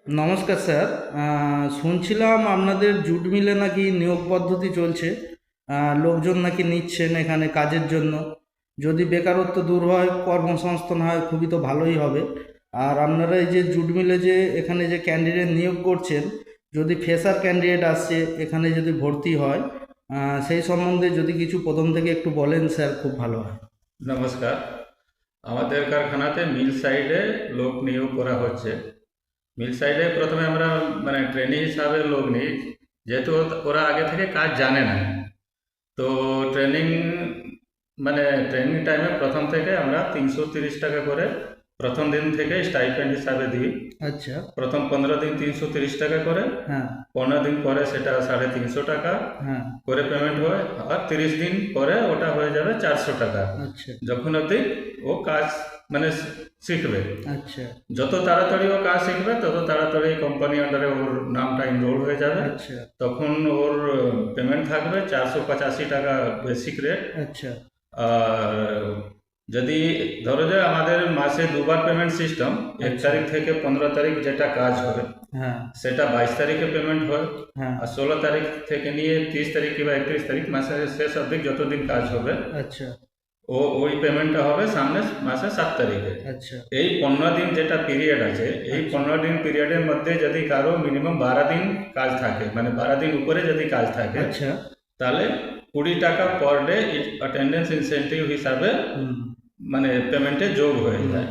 নমস্কার স্যার। শুনছিলাম আপনাদের জুট মিলে নাকি নিয়োগ পদ্ধতি চলছে। লোকজন নাকি নিচ্ছেন এখানে কাজের জন্য। যদি বেকারত্ব দূর হয়, কর্মসংস্থান হয়, খুবই তো ভালোই হবে। আর আপনারা এই যে জুট মিলে যে এখানে যে ক্যান্ডিডেট নিয়োগ করছেন, যদি ফ্রেশার ক্যান্ডিডেট আসছে এখানে যদি ভর্তি হয়, সেই সম্বন্ধে যদি কিছু প্রথম থেকে একটু বলেন স্যার, খুব ভালো হয়। নমস্কার। আমাদের কারখানাতে মিল সাইডে লোক নিয়োগ করা হচ্ছে। মিল সাইডে প্রথমে আমরা ট্রেনিং হিসাবে লোক নিই, যেহেতু ওরা আগে থেকে কাজ জানে না। তো ট্রেনিং ট্রেনিং টাইমে প্রথম থেকে আমরা 330 টাকা করে প্রথম দিন থেকে স্টাইপেন্ড হিসাবে দিই। আচ্ছা। প্রথম 15 দিন 330 টাকা করে, হ্যাঁ। 15 দিন পরে সেটা 350 টাকা হ্যাঁ। করে পেমেন্ট হয়, আর 30 দিন পরে ওটা হয়ে যাবে 400 টাকা। আচ্ছা। যখন অবধি ও কাজ শিখবে। আচ্ছা। যত তাড়াতাড়ি ও কাজ শিখবে তত তাড়াতাড়ি কোম্পানি আন্ডারে ওর নামটা এনরোল হয়ে যাবে। আচ্ছা। তখন ওর পেমেন্ট থাকবে 485 টাকা বেসিক রেট। আচ্ছা। আর যদি ধরো যে আমাদের মাসে দুবার পেমেন্ট সিস্টেম, 1 আচ্ছা। তারিখ থেকে 15 তারিখ যেটা কাজ হবে হ্যাঁ। সেটা 22 তারিখে পেমেন্ট হয়। হ্যাঁ। আর 16 তারিখ থেকে নিয়ে 30 তারিখ কিংবা 31 তারিখ মাসের শেষ অবধি যতদিন কাজ হবে আচ্ছা। ওই পেমেন্টটা হবে সামনে মাসে 7 তারিখে। আচ্ছা। এই 15 দিন যেটা পিরিয়ড আছে, এই 15 দিন পিরিয়ডের মধ্যে যদি কারো মিনিমাম 12 দিন কাজ থাকে, 12 দিন উপরে যদি কাজ থাকে, আচ্ছা। তাহলে 20 টাকা পার ডে অ্যাটেন্ডেন্স ইনসেন্টিভ হিসাবে হুম। পেমেন্টে যোগ হয়ে যায়।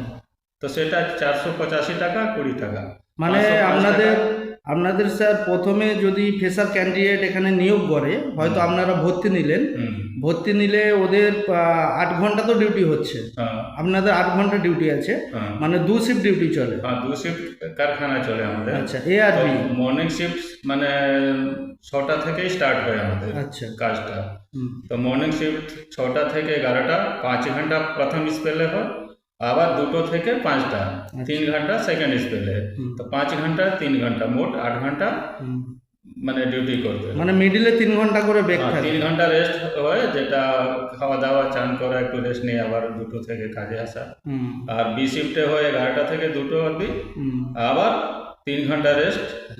তো সেটা 485 টাকা 20 টাকা, মানে 505 আপনাদের টাকা। আপনাদের স্যার প্রথমে যদি ফ্রেশার ক্যান্ডিডেট এখানে নিয়োগ করে, হয়তো হুম, আপনারা ভর্তি নিলেন। হুম, ভর্তি নিলে ওদের 8 ঘন্টা তো ডিউটি হচ্ছে। হ্যাঁ, আপনাদের 8 ঘন্টা ডিউটি আছে, হ্যাঁ, মানে 2 শিফট ডিউটি চলে। হ্যাঁ, 2 শিফট কারখানা চলে আমাদের। আচ্ছা, এ আর তো বি। মর্নিং শিফট 6টা থেকেই স্টার্ট হয় আমাদের আচ্ছা। কাজটা। হুম। তো মর্নিং শিফট 6টা থেকে 11টা, 5 ঘন্টা প্রথম স্পেলে হয়। আবার 2টো থেকে 5টা, 3 আচ্ছা। ঘন্টা সেকেন্ড স্পেলে। হুম। তো 5 ঘন্টা 3 ঘন্টা মোট 8 ঘন্টা হুম। ডিউটি করতে হয়। মানে মিডিলে 3 ঘন্টা করে ব্রেক হ্যাঁ, থাকে। 3 ঘন্টা রেস্ট হয়, যেটা খাওয়া দাওয়া চান করা, একটু রেস্ট নিয়ে আবার 2টো থেকে কাজে আসা। হুম। আর বি শিফটে হয় 11টা থেকে 2টো অবধি। হুম। আবার 3 ঘন্টা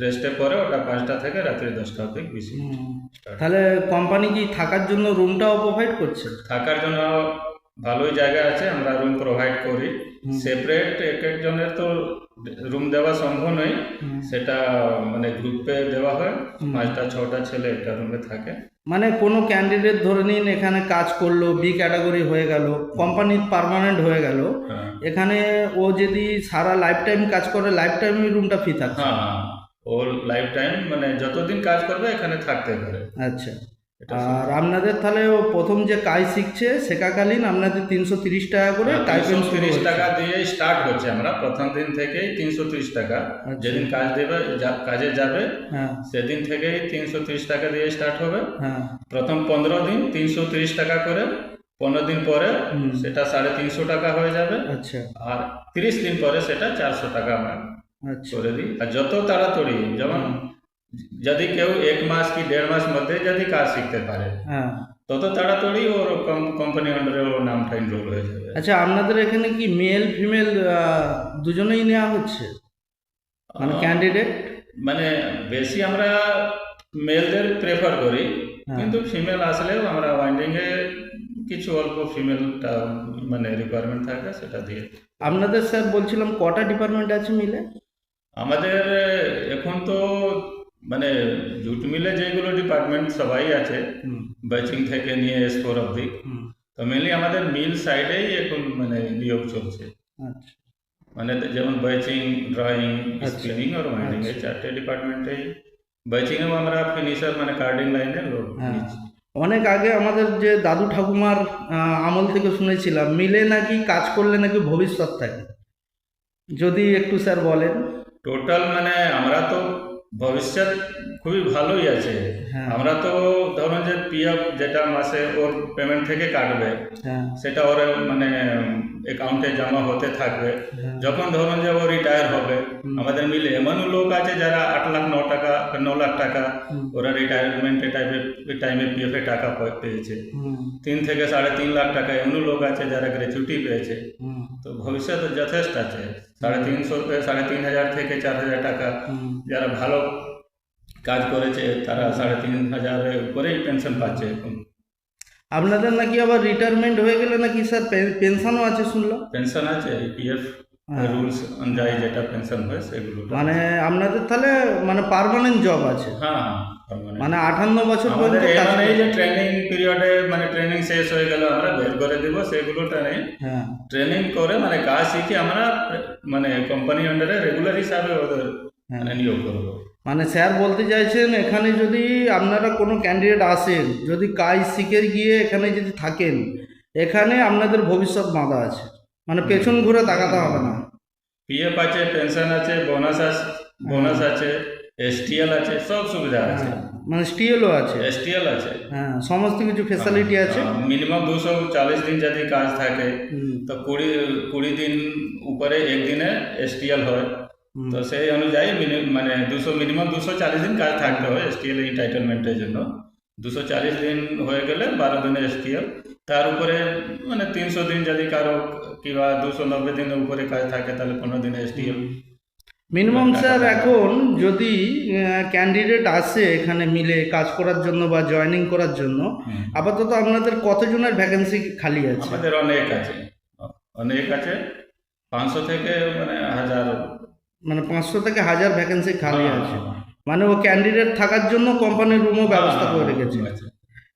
রেস্টের পরে ওটা 5টা থেকে রাত্রি 10টা অবধি বি শিফট হুম। স্টার্ট। তাহলে কোম্পানি কি থাকার জন্য রুমটাও প্রোভাইড করছে? থাকার জন্য ভালোই জায়গা আছে, আমরা রুম প্রোভাইড করি। হুম। সেপারেট এক একজনের তো রুম দেওয়া সম্ভব নয়, হুম। সেটা গ্রুপে দেওয়া হয়। হুম। 5টা 6টা ছেলে একটা রুমে থাকে। মানে কোনো ক্যান্ডিডেট ধরে নিন এখানে কাজ করলো, বি ক্যাটাগরি হয়ে গেল, কোম্পানির পার্মানেন্ট হয়ে গেল, হ্যাঁ, এখানে ও যদি সারা লাইফ টাইম কাজ করে, লাইফ টাইমই রুমটা ফ্রি থাকছে? হ্যাঁ, হ্যাঁ, ওর লাইফ টাইম যতদিন কাজ করবে এখানে থাকতে পারে। আচ্ছা। এটা আর আপনাদের তাহলে ও প্রথম যে কাজ শিখছে শেখাকালীন আপনাদের 330 টাকা করে টাইপেন্ড শুরু 330 হচ্ছে? টাকা দিয়ে স্টার্ট হচ্ছে। আমরা প্রথম দিন থেকেই 330 টাকা, আচ্ছা। যেদিন কাজ দেবে কাজে যাবে হ্যাঁ। সেদিন থেকেই 330 টাকা দিয়ে স্টার্ট হবে। হ্যাঁ। প্রথম 15 দিন 330 টাকা করে, 15 দিন পরে হুম। সেটা 350 টাকা হয়ে যাবে। আচ্ছা। আর 30 দিন পরে সেটা 400 টাকা আমরা আচ্ছা। করে দিই। আর যত তাড়াতাড়ি, যেমন হুম। যদি কেউ 1 মাস কি 1.5 মাস মধ্যে যদি কাজ শিখতে পারে, হ্যাঁ। তত তাড়াতাড়ি ওর কোম্পানি আন্ডারে ওর নামটা এনরোল হয়ে যাবে। আচ্ছা, আপনাদের এখানে কি মেল ফিমেল দুজনেই নেওয়া হচ্ছে, মানে আহ, ক্যান্ডিডেট? মানে বেশি আমরা মেলদের প্রেফার করি, হ্যাঁ। কিন্তু ফিমেল আসলেও আমরা ওয়াইন্ডিংয়ে কিছু অল্প ফিমেলটা রিকোয়ারমেন্ট থাকে, সেটা দিয়ে। আপনাদের স্যার বলছিলাম কটা ডিপার্টমেন্ট আছে মিলে? আমাদের এখন তো জুট মিলে যেগুলো ডিপার্টমেন্ট সবাই আছে, হুম। ব্যাচিং থেকে নিয়ে S4 অবধি। হুম। তো মেনলি আমাদের মিল সাইডেই এখন নিয়োগ চলছে। আচ্ছা। যেমন ব্যাচিং, ড্রয়িং, আচ্ছা। স্পিনিং আর ওয়াইন্ডিং, এই আচ্ছা। 4টে ডিপার্টমেন্টেই। ব্যাচিংয়েও আমরা ফিনিশার কার্ডিং লাইনে লোক হ্যাঁ। নিচ্ছি। অনেক আগে আমাদের যে দাদু ঠাকুমার আমল থেকে শুনেছিলাম মিলে নাকি কাজ করলে নাকি ভবিষ্যৎ থাকে, যদি একটু স্যার বলেন। টোটাল আমরা তো ভবিষ্যৎ খুবই ভালোই আছে। হ্যাঁ। আমরা তো ধরুন যে পিএফ যেটা মাসে ওর পেমেন্ট থেকে কাটবে, হ্যাঁ। সেটা ওর অ্যাকাউন্টে জমা হতে থাকবে। হ্যাঁ। যখন ধরুন যে ও রিটায়ার হবে, আমাদের মিলে এমনও লোক আছে যারা 8 লাখ 9 টাকা ওরা রিটায়ারমেন্ট টাইমে পিএফ এ টাকা পেয়েছে। 3 থেকে 3.5 লাখ টাকা এমনও লোক আছে যারা গ্র্যাচুইটি পেয়েছে। তো ভবিষ্যৎ যথেষ্ট আছে। 3,500 থেকে 4,000 টাকা যারা ভালো কাজ করেছে তারা 3,500 উপরেই পেনশন পাচ্ছে এখন। আপনাদের নাকি আবার রিটায়ারমেন্ট হয়ে গেলে নাকি স্যার পেনশনও আছে শুনলাম? পেনশন আছে, পিএফ রুলস অনুযায়ী যেটা পেনশন হয় সেগুলো। মানে আপনাদের তাহলে মানে পার্মানেন্ট জব আছে? হ্যাঁ permanent। মানে 58 বছর আমাদের পর্যন্ত কাজ এমন এই করতে- যে ট্রেনিং পিরিয়ডে মানে ট্রেনিং শেষ হয়ে গেল আমরা বের করে দেব, সেগুলোটা নেই। হ্যাঁ ট্রেনিং করে মানে কাজ শিখে আমরা মানে কোম্পানি আন্ডারে রেগুলার হিসাবে ওদের মানে নিয়োগ করবো। মানে স্যার বলতে চাইছেন এখানে যদি আপনারা কোনো ক্যান্ডিডেট আসেন, যদি কাজ শিখে গিয়ে এখানে যদি থাকেন, এখানে আপনাদের ভবিষ্যৎ বাঁধা আছে, মানে পেছন ঘুরে তাকাতে হবে না। পিএফ আছে, পেনশন আছে, বোনাস আছে, এসটিএল আছে, সব সুবিধা আছে। মানে স্টিলও আছে? এসটিএল আছে, হ্যাঁ সমস্ত কিছু ফেসিলিটি আছে। মিনিমাম 240 দিন যদি কাজ থাকে তো 20 দিন উপরে একদিনে এসটিএল হয়। তো সেই অনুযায়ী মানে মিনিমাম 240 দিন কাজ থাকতে হয় এসটিএল এন্টাইটেলমেন্টের জন্য। 240 দিন হয়ে গেলে 12 দিনে এসটিএল। তার উপরে মানে 300 দিন যদি কারো কিংবা 290 দিনের উপরে কাজ থাকে তাহলে 15 দিনে এসটিএল। মিনিমাম স্যার এখন যদি ক্যান্ডিডেট আসে এখানে মিলে কাজ করার জন্য বা জয়েনিং করার জন্য, আপাতত আপনাদের কতজনের ভ্যাকেন্সি খালি আছে? আমাদের অনেক আছে 500 থেকে মানে 1000, মানে 500 থেকে 1000 ভ্যাকেন্সি খালি আছে। মানে ও ক্যান্ডিডেট থাকার জন্য কোম্পানির রুমও ব্যবস্থা করে রেখেছে।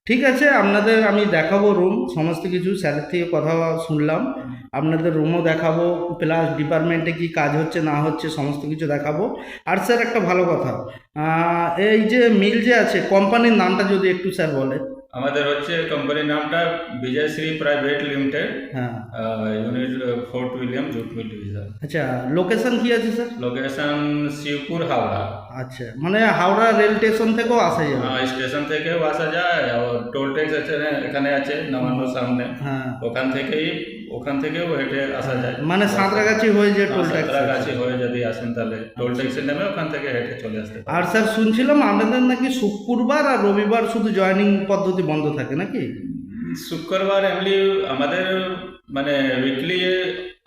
ঠিক আছে, আপনাদের আমি দেখাবো রুম, সমস্ত কিছু স্যারের থেকে কথা শুনলাম, আপনাদের রুমও দেখাবো, প্লাস ডিপার্টমেন্টে কি কাজ হচ্ছে না হচ্ছে সমস্ত কিছু দেখাবো। আর স্যার একটা ভালো কথা, এই যে মিল যে আছে কোম্পানির নামটা যদি একটু স্যার বলে। আমাদের হচ্ছে কোম্পানির নামটা বিজয়শ্রী প্রাইভেট লিমিটেড, হ্যাঁ unit Fort William jute mill division. আচ্ছা, লোকেশন কি আছে স্যার? লোকেশন শিবপুর, হাওড়া। আচ্ছা, মানে হাওড়া রেল স্টেশন থেকেও আসা যাবে? স্টেশন থেকেও আসা যায়, আর টোল ট্যাক্স আছে এখানে আছে নবান্নর সামনে, হ্যাঁ ওখান থেকেও হেঁটে আসা যায়। মানে সাঁতরাগাছি হয়ে যে টোল ট্যাক্স? সাঁতরাগাছি হয়ে যদি আসেন তাহলে টোল ট্যাক্সের নেমে ওখান থেকে হেঁটে চলে আসতে পারেন। আর স্যার শুনছিলাম আপনাদের নাকি শুক্রবার আর রবিবার শুধু জয়েনিং পদ্ধতি বন্ধ থাকে নাকি? শুক্রবার এমনি আমাদের মানে উইকলি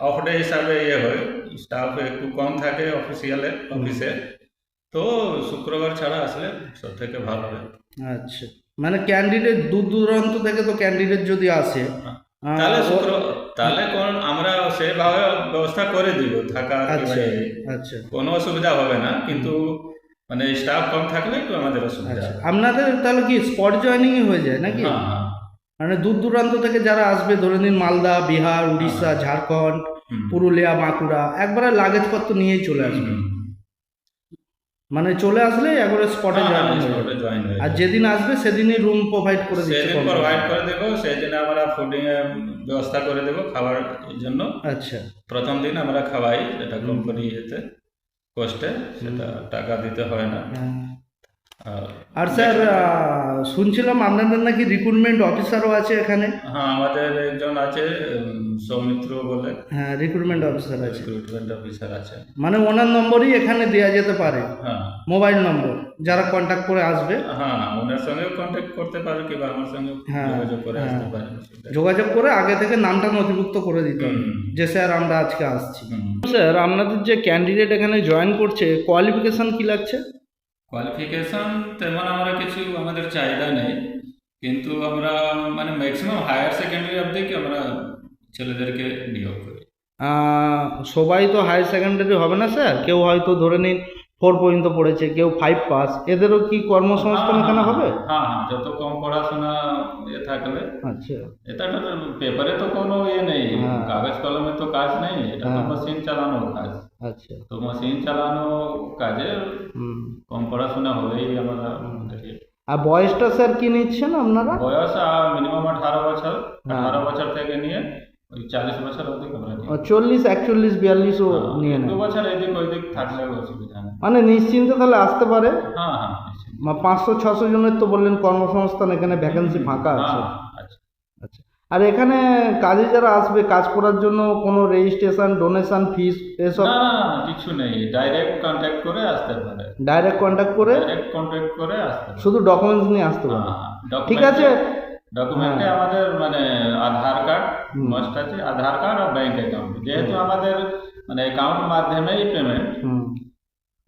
অফ ডে হিসাবে হয়, স্টাফ একটু কম থাকে অফিসে, তো শুক্রবার ছাড়া আসলে সব থেকে ভালো হয়। আচ্ছা, মানে ক্যান্ডিডেট দূর দূরান্ত থেকে তো ক্যান্ডিডেট যদি আসে তাহলে কোন আমরা সেভাবে ব্যবস্থা করে দিব থাকা। আচ্ছা আচ্ছা, কোনো অসুবিধা হবে না, কিন্তু মানে স্টাফ কম থাকলে একটু আমাদের অসুবিধা হবে। আপনাদের তাহলে কি স্পট জয়েনিং হয়ে যায় নাকি? হ্যাঁ, মানে দূর দূরান্ত থেকে যারা আসবে, ধরে নিন মালদা, বিহার, উড়িষ্যা, ঝাড়খণ্ড, পুরুলিয়া, বাঁকুড়া, একবারে লাগেজপত্র নিয়েই চলে আসবে। মানে চলে আসলে একবারে স্পটে জয়েন হয়ে আর যেদিন আসবে সেদিনই রুম প্রোভাইড করে দিচ্ছে? সেদিন প্রোভাইড করে দেবো, সেদিন আমরা ফুডিং এর ব্যবস্থা করে দেবো খাবার জন্য। আচ্ছা, প্রথম দিন আমরা খাওয়াই, যেটা কোম্পানি এতে কস্টে, সেটা টাকা দিতে হয় না। আর স্যার শুনছিলাম আপনাদের নাকি রিক্রুটমেন্ট অফিসারও আছে এখানে? হ্যাঁ, আমাদের একজন আছে সৌমিত্র বলে। হ্যাঁ, রিক্রুটমেন্ট অফিসার আছে। রিক্রুটমেন্ট অফিসার আছে, মানে ওনার নম্বরই এখানে দেওয়া যেতে পারে? হ্যাঁ, মোবাইল নম্বর, যারা কন্ট্যাক্ট করে আসবে? হ্যাঁ, ওনার সঙ্গেও কন্ট্যাক্ট করতে পারে কিংবা আমার সঙ্গে যোগাযোগ করে আসতে পারে। যোগাযোগ করে আগে থেকে নামটা নথিভুক্ত করে দিতে হবে যে স্যার আমরা আজকে আসছি। স্যার আপনাদের যে ক্যান্ডিডেট এখানে জয়েন করছে, কোয়ালিফিকেশন কি লাগছে? কোয়ালিফিকেশন তেমন আমরা কিছু আমাদের চাহিদা নেই, কিন্তু আমরা মানে ম্যাক্সিমাম হায়ার সেকেন্ডারি অবধি আমরা ছেলেদেরকে নিয়োগ করি। সবাই তো হায়ার সেকেন্ডারি হবে না স্যার, কেউ হয়তো ধরে নিন 4 পর্যন্ত পড়েছে, কেউ 5 পাস, এদেরও কি কর্মসংস্থান এখানে হবে? হ্যাঁ, যত কম পড়াশোনা থাকলে। আচ্ছা, এটা পেপারে তো কোনো নেই, কাগজ কলমে তো কাজ নেই, এটা তো মেশিন চালানো কাজ। আচ্ছা, তো মেশিন চালানো কাজে কম পড়াশোনা হলেই আমরা। আর বয়সটা স্যার কি নিচ্ছেন আপনারা? বয়স মিনিমাম 18 বছর, 18 বছর থেকে নিয়ে ওই 40 বছর অবধি আমরা নিই। 40, 41, 42 ও নিয়ে নেন? 2 বছর এদিক ওইদিক থাকলে অসুবিধা নেই। মানে নিশ্চিন্তে তাহলে আসতে পারে? হ্যাঁ, 500-600 জনের তো বললেন কর্মসংস্থান এখানে ভ্যাকেন্সি ফাঁকা আছে। আচ্ছা, আচ্ছা, আর এখানে কাজে যারা আসবে কাজ করার জন্য কোনো রেজিস্ট্রেশন ডোনেশন ফিস এসব না না না, কিছু নেই, ডাইরেক্ট কন্ট্যাক্ট করে আসতে পারে, ডাইরেক্ট কন্ট্যাক্ট করে ডাইরেক্ট কন্ট্যাক্ট করে আসতে পারে। শুধু ডকুমেন্টস নিয়ে আসতে পারে? ঠিক আছে। ডকুমেন্টে হ্যাঁ। আমাদের মানে আধার কার্ড হুম। মাস্ট আছে, আধার কার্ড আর ব্যাংক অ্যাকাউন্ট, যেহেতু আমাদের মানে অ্যাকাউন্ট মাধ্যমেই পেমেন্ট, হুম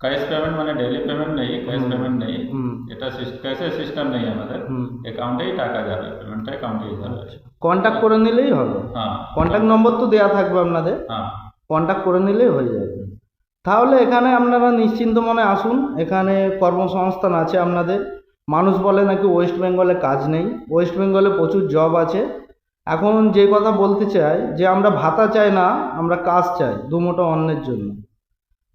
ক্যাশ পেমেন্ট মানে ডেইলি পেমেন্ট নেই, ক্যাশ পেমেন্ট নেই, হুম এটা ক্যাশের সিস্টেম নেই আমাদের, হুম অ্যাকাউন্টেই টাকা যাবে, পেমেন্টটা অ্যাকাউন্টেই যাবে। কন্ট্যাক্ট করে নিলেই হবে। হ্যাঁ কন্ট্যাক্ট নম্বর তো দেওয়া থাকবে আপনাদের, হ্যাঁ কন্ট্যাক্ট করে নিলেই হয়ে যাবে। তাহলে এখানে আপনারা নিশ্চিন্ত মনে আসুন, এখানে কর্মসংস্থান আছে আপনাদের। মানুষ বলে নাকি ওয়েস্ট বেঙ্গলে কাজ নেই, ওয়েস্ট বেঙ্গলে প্রচুর জব আছে। এখন যে কথা বলতে চাই যে আমরা ভাতা চাই না, আমরা কাজ চাই দুমুঠো অন্নের জন্য।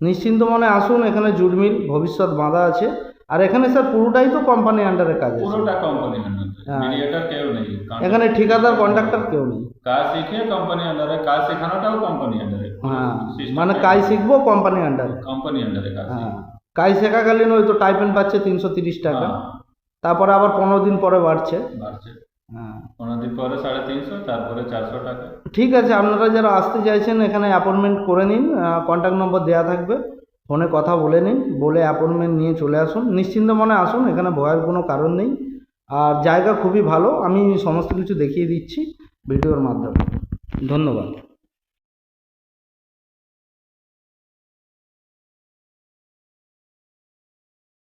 নিশ্চিন্ত মনে আসুন, এখানে জুট মিল ভবিষ্যৎ বাঁধা আছে। আর এখানে স্যার পুরোটাই তো কোম্পানি আন্ডারে কাজ আছে, পুরোটা কোম্পানি আন্ডারে, হ্যাঁ। মিডিয়েটর কেউ নেই এখানে ঠিকাদার কন্ট্রাক্টর কেউ নেই। কাজ শিখে কোম্পানি আন্ডারে, কাজ শেখানোটাও কোম্পানি আন্ডারে, হ্যাঁ, মানে কাজ শিখবো কোম্পানি আন্ডারে। কোম্পানি আন্ডারে কাজ হ্যাঁ, শিখবে। কাজ শেখাকালীন ওই তো টাইপেন্ড পাচ্ছে 330 টাকা, হ্যাঁ, তারপরে আবার 15 দিন পরে বাড়ছে। বাড়ছে, হ্যাঁ 15 দিন পরে 350, তারপরে 400 টাকা। ঠিক আছে, আপনারা যারা আসতে চাইছেন এখানে অ্যাপয়েন্টমেন্ট করে নিন, কন্ট্যাক্ট নম্বর দেওয়া থাকবে, ফোনে কথা বলে নিন, বলে অ্যাপয়েন্টমেন্ট নিয়ে চলে আসুন। নিশ্চিন্ত মনে আসুন, এখানে ভয়ের কোনো কারণ নেই। আর জায়গা খুবই ভালো, আমি সমস্ত কিছু দেখিয়ে দিচ্ছি ভিডিওর মাধ্যমে। ধন্যবাদ।